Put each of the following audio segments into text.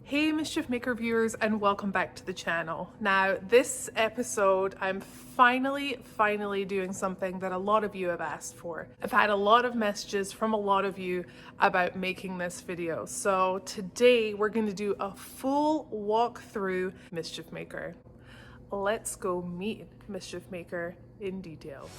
Hey Mischief Maker viewers, and welcome back to the channel. Now this episode I'm finally doing something that a lot of you have asked for. I've had a lot of messages from a lot of you about making this video. So today we're going to do a full walkthrough Mischief Maker. Let's go meet Mischief Maker in detail.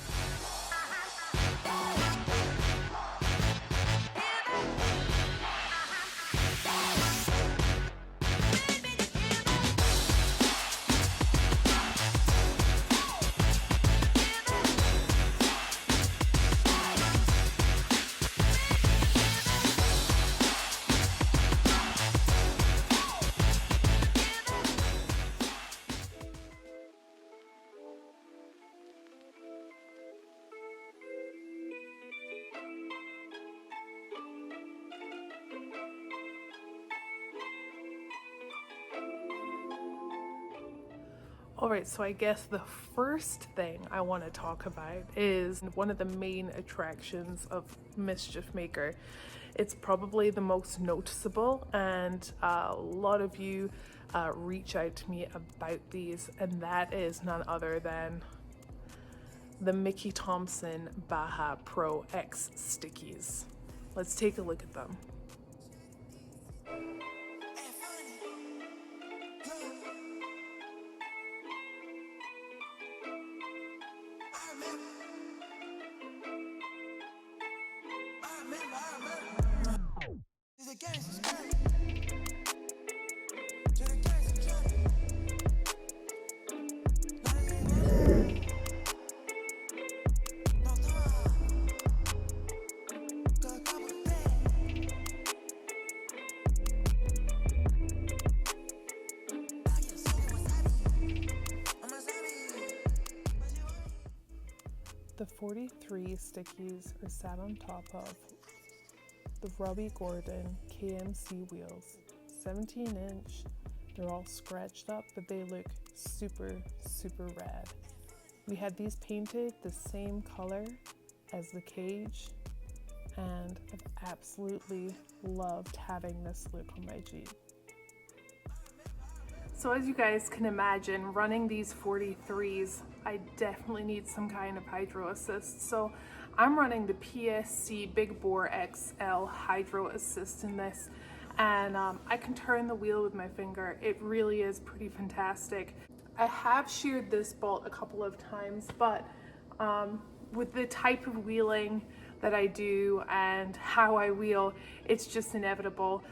Alright, so I guess the first thing I want to talk about is one of the main attractions of Mischief Maker. It's probably the most noticeable, and a lot of you reach out to me about these, and that is none other than the Mickey Thompson Baja Pro X Stickies. Let's take a look at them. The 43 Stickies are sat on top of the Robbie Gordon KMC wheels, 17-inch. They're all scratched up, but they look super rad. We had these painted the same color as the cage, and I've absolutely loved having this look on my Jeep. So as you guys can imagine, running these 43s, I definitely need some kind of hydro assist. So I'm running the PSC Big Bore XL hydro assist in this, and I can turn the wheel with my finger. It really is pretty fantastic. I have sheared this bolt a couple of times, but with the type of wheeling that I do and how I wheel, it's just inevitable.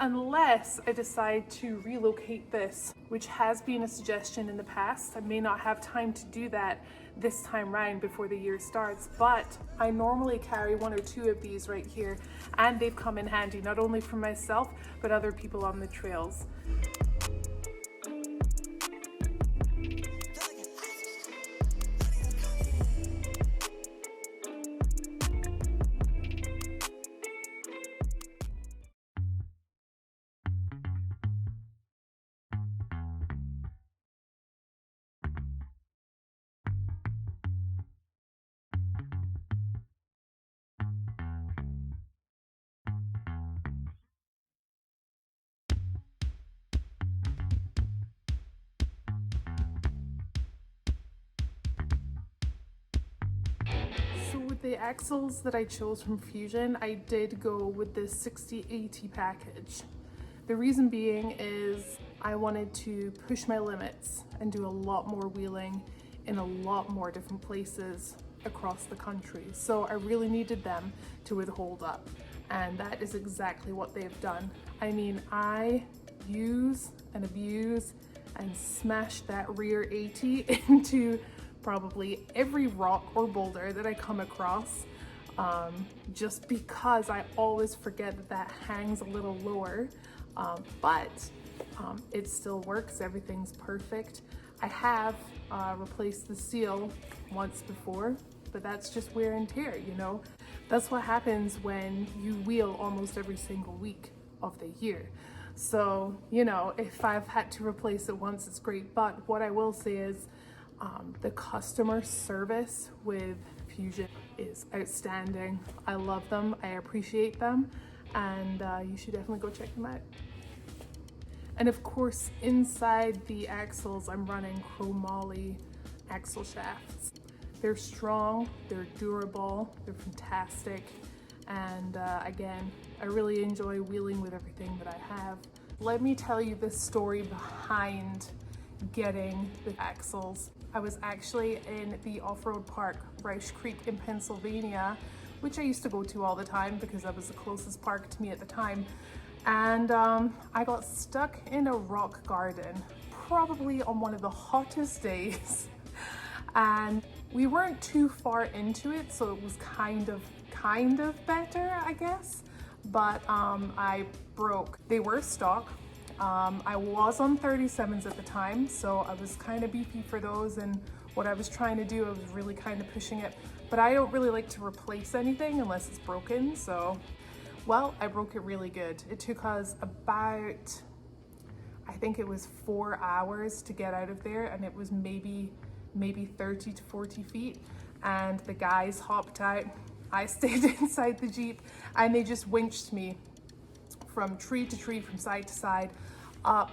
Unless I decide to relocate this, which has been a suggestion in the past. I may not have time to do that this time round before the year starts, but I normally carry one or two of these right here, and they've come in handy not only for myself, but other people on the trails. With the axles that I chose from Fusion, I did go with this 60/80 package. The reason being is I wanted to push my limits and do a lot more wheeling in a lot more different places across the country. So I really needed them to withhold up, and that is exactly what they've done. I mean, I use and abuse and smash that rear 80 into probably every rock or boulder that I come across, just because I always forget that that hangs a little lower, but it still works. Everything's perfect. I have replaced the seal once before, but that's just wear and tear, you know? That's what happens when you wheel almost every single week of the year. So, you know, if I've had to replace it once, it's great. But what I will say is the customer service with Fusion is outstanding. I love them, I appreciate them, and you should definitely go check them out. And of course, inside the axles, I'm running chromoly axle shafts. They're strong, they're durable, they're fantastic. And again, I really enjoy wheeling with everything that I have. Let me tell you the story behind getting the axles. I was actually in the off-road park, Rice Creek in Pennsylvania, which I used to go to all the time because that was the closest park to me at the time. And I got stuck in a rock garden, probably on one of the hottest days. And we weren't too far into it, so it was kind of better, I guess. But I broke. They were stock. I was on 37s at the time, so I was kind of beefy for those, and what I was trying to do, I was really kind of pushing it. But I don't really like to replace anything unless it's broken, so, well, I broke it really good. It took us about, I think it was 4 hours to get out of there, and it was maybe 30 to 40 feet, and the guys hopped out. I stayed inside the Jeep, and they just winched me from tree to tree, from side to side, up.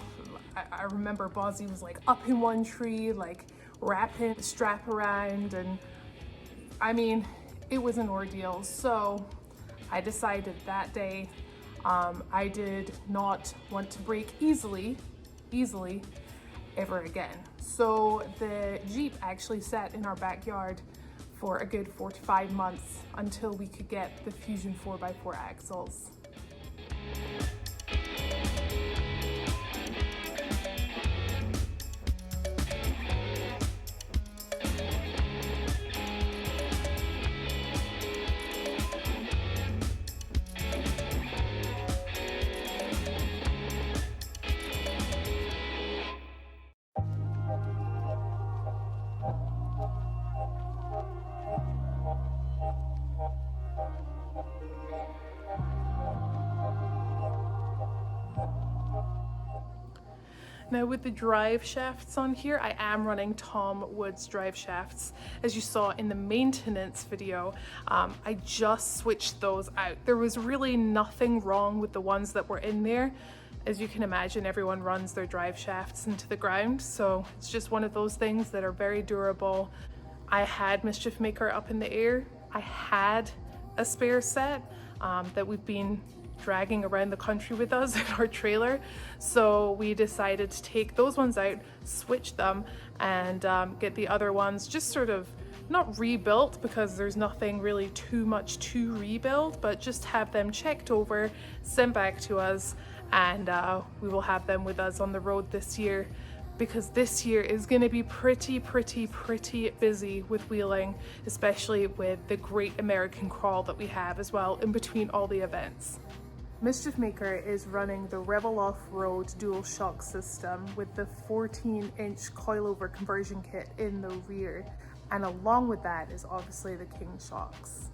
I remember Bozzy was like up in one tree, like wrapping the strap around, and I mean, it was an ordeal. So I decided that day I did not want to break easily ever again. So the Jeep actually sat in our backyard for a good 4 to 5 months until we could get the Fusion 4x4 axles. Now with the drive shafts on here, I am running Tom Wood's drive shafts. As you saw in the maintenance video, I just switched those out. There was really nothing wrong with the ones that were in there. As you can imagine, everyone runs their drive shafts into the ground, so it's just one of those things that are very durable. I had Mischief Maker up in the air. I had a spare set that we've been dragging around the country with us in our trailer, so we decided to take those ones out, switch them, and get the other ones just sort of not rebuilt, because there's nothing really too much to rebuild, but just have them checked over, sent back to us, and we will have them with us on the road this year, because this year is going to be pretty busy with wheeling, especially with the Great American Crawl that we have as well in between all the events. Mischief Maker is running the Rebel Off-Road dual shock system with the 14-inch coilover conversion kit in the rear, and along with that is obviously the King shocks.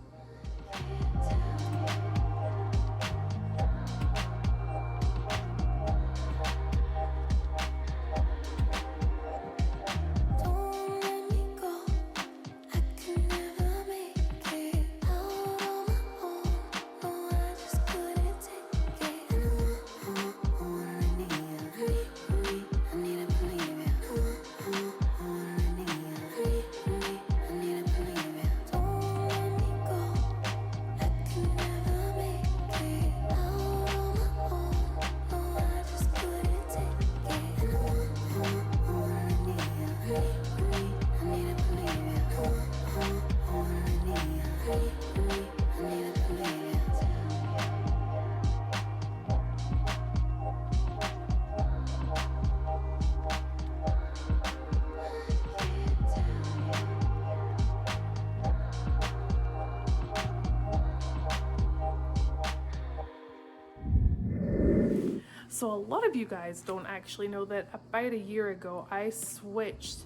So a lot of you guys don't actually know that about a year ago, I switched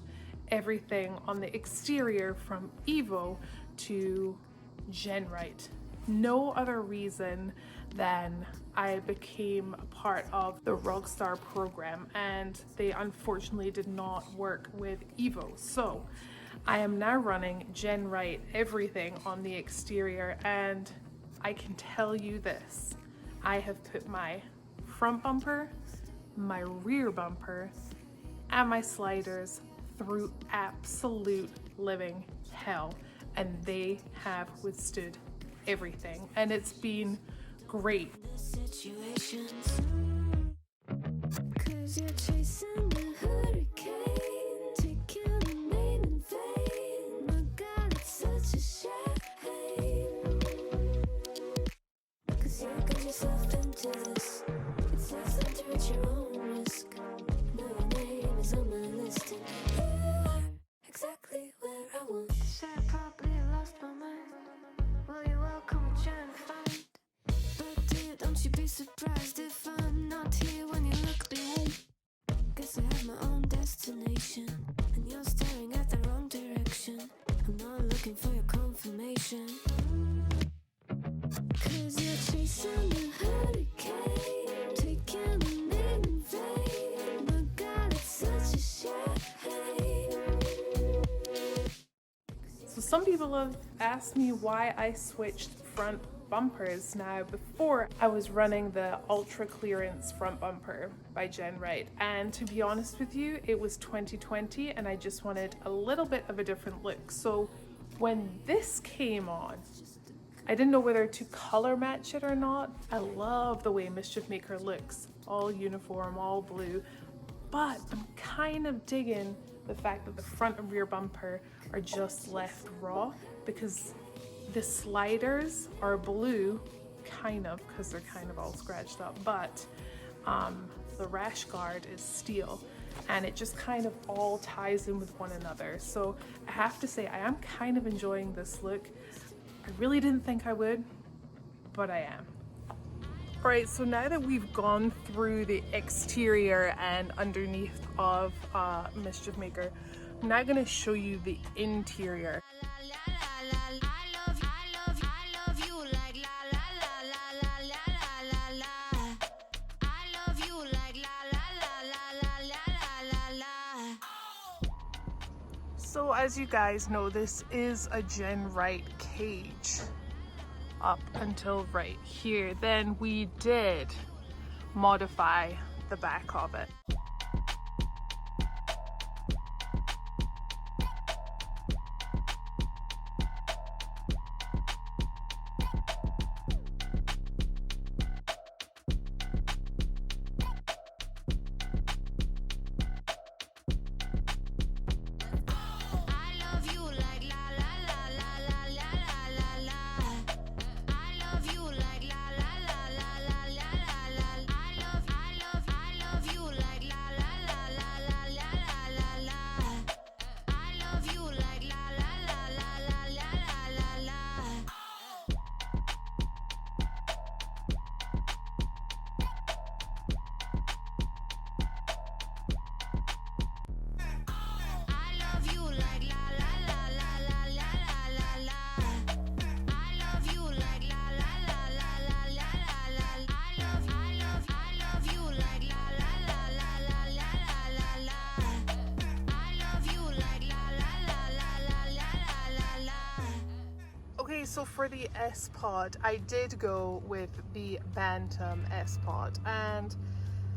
everything on the exterior from Evo to GenRight. No other reason than I became a part of the Rockstar program, and they unfortunately did not work with Evo. So I am now running GenRight everything on the exterior, and I can tell you this, I have put my front bumper my rear bumper, and my sliders through absolute living hell, and they have withstood everything, and it's been great. Surprised if I'm not here when you look behind. Guess I have my own destination, and you're staring at the wrong direction. I'm not looking for your confirmation, 'cause you're chasing the hurricane, taking my name in vain. My God, it's such a shame. So some people have asked me why I switched front bumpers. Now, before I was running the ultra clearance front bumper by Jen Wright, and to be honest with you, it was 2020 and I just wanted a little bit of a different look. So when this came on, I didn't know whether to color match it or not. I love the way Mischief Maker looks, all uniform, all blue, but I'm kind of digging the fact that the front and rear bumper are just left raw, because the sliders are blue, kind of, because they're kind of all scratched up, but the rash guard is steel, and it just kind of all ties in with one another. So I have to say, I am kind of enjoying this look. I really didn't think I would, but I am. All right, so now that we've gone through the exterior and underneath of Mischief Maker, I'm now gonna show you the interior. So as you guys know, this is a Jen Wright cage up until right here. Then we did modify the back of it. Okay, so for the S-Pod, I did go with the Bantam S-Pod, and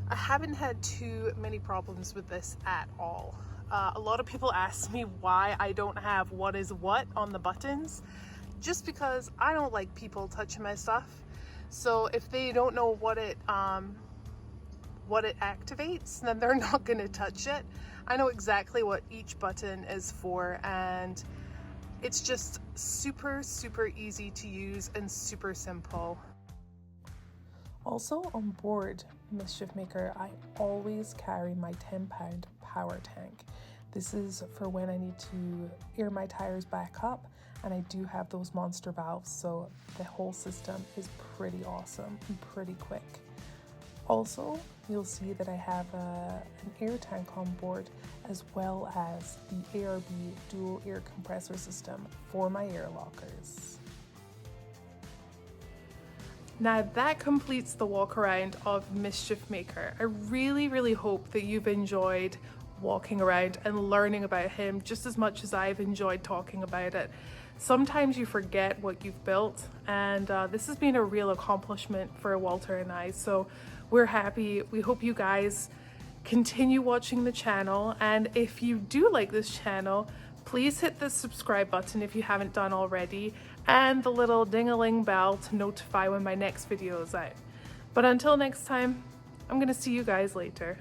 I haven't had too many problems with this at all. A lot of people ask me why I don't have what is what on the buttons, just because I don't like people touching my stuff. So if they don't know what it activates, then they're not gonna touch it. I know exactly what each button is for, and it's just super easy to use and super simple. Also on board Mischief Maker, I always carry my 10-pound power tank. This is for when I need to air my tires back up, and I do have those monster valves, so the whole system is pretty awesome and pretty quick. Also, you'll see that I have an air tank on board, as well as the ARB dual air compressor system for my air lockers. Now that completes the walk around of Mischief Maker. I really hope that you've enjoyed walking around and learning about him just as much as I've enjoyed talking about it. Sometimes you forget what you've built, and this has been a real accomplishment for Walter and I. So We're happy. We hope you guys continue watching the channel, and if you do like this channel, please hit the subscribe button if you haven't done already, and the little ding-a-ling bell to notify when my next video is out. But until next time, I'm gonna see you guys later.